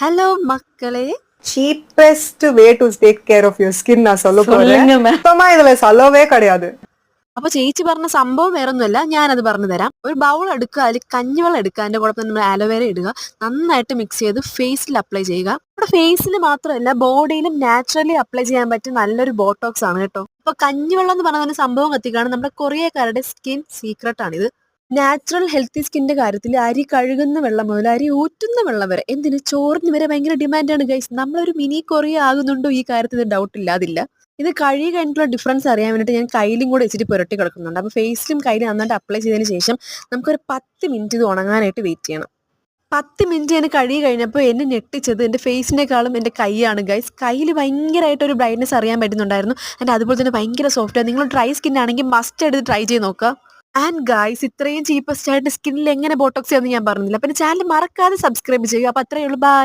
Hello மக்களே! cheapest way to take care of your skin நான் சொல்ல போறேன். சொல்லுங்க ma'am. சுத்தமா இதுல சொல்லவே கிடையாது. അപ്പൊ ചേച്ചി പറഞ്ഞ സംഭവം വേറൊന്നുമല്ല, ഞാനത് പറഞ്ഞു തരാം. ഒരു ബൗൾ എടുക്കുക, അതിൽ കഞ്ഞിവെള്ളം എടുക്കുക, അതിന്റെ കൂടെ നമ്മൾ ആലോവേര ഇടുക, നന്നായിട്ട് മിക്സ് ചെയ്ത് ഫേസിൽ അപ്ലൈ ചെയ്യുക. നമ്മുടെ ഫേസിൽ മാത്രമല്ല ബോഡിയിലും നാച്ചുറലി അപ്ലൈ ചെയ്യാൻ പറ്റിയ നല്ലൊരു ബോട്ടോക്സ് ആണ് കേട്ടോ. അപ്പൊ കഞ്ഞിവെള്ളം എന്ന് പറഞ്ഞ സംഭവം കത്തിക്കാണ് നമ്മുടെ കൊറിയക്കാരുടെ സ്കിൻ സീക്രട്ട് ആണിത്. നാച്ചുറൽ ഹെൽത്തി സ്കിന്റെ കാര്യത്തിൽ അരി കഴുകുന്ന വെള്ളം മുതൽ അരി ഊറ്റുന്ന വെള്ളം വരെ, എന്തിന് ചോറിന് വരെ ഭയങ്കര ഡിമാൻഡാണ് ഗൈസ്. നമ്മളൊരു മിനി കൊറിയ ആകുന്നുണ്ടോ ഈ കാര്യത്തിൽ ഡൗട്ട് ഇല്ലാതില്ല. ഇത് കഴുകി കഴിഞ്ഞിട്ടുള്ള ഡിഫറൻസ് അറിയാൻ വേണ്ടിയിട്ട് ഞാൻ കയ്യിലും കൂടെ വെച്ചിട്ട് പുരട്ടി കിടക്കുന്നുണ്ട്. അപ്പോൾ ഫേസിലും കയ്യിലും നന്നായിട്ട് അപ്ലൈ ചെയ്തതിന് ശേഷം നമുക്കൊരു 10 മിനിറ്റ് ഇത് ഉണങ്ങാനായിട്ട് വെയിറ്റ് ചെയ്യണം. 10 മിനിറ്റ് ഞാൻ കഴുകി കഴിഞ്ഞപ്പോൾ എന്നെ ഞെട്ടിച്ചത് എൻ്റെ ഫേസിനേക്കാളും എൻ്റെ കൈയാണ് ഗൈസ്. കയ്യിൽ ഭയങ്കരമായിട്ട് ഒരു ബ്രൈറ്റ്നസ് അറിയാൻ പറ്റുന്നുണ്ടായിരുന്നു. ആൻഡ് അതുപോലെ തന്നെ ഭയങ്കര സോഫ്റ്റ്. നിങ്ങൾ ഡ്രൈ സ്കിൻ ആണെങ്കിൽ മസ്റ്റ് എടുത്ത് ട്രൈ ചെയ്ത് നോക്കുക. ആൻഡ് ഗൈസ്, ഇത്രയും ചീപ്പസ്റ്റ് ആയിട്ട് സ്കിന്നിൽ എങ്ങനെ ബോട്ടോക്സ് ചെയ്യാമെന്ന് ഞാൻ പറഞ്ഞില്ല. പിന്നെ ചാനൽ മറക്കാതെ സബ്സ്ക്രൈബ് ചെയ്യുക. അപ്പോൾ അത്രയേ ഉള്ളൂ. ബൈ.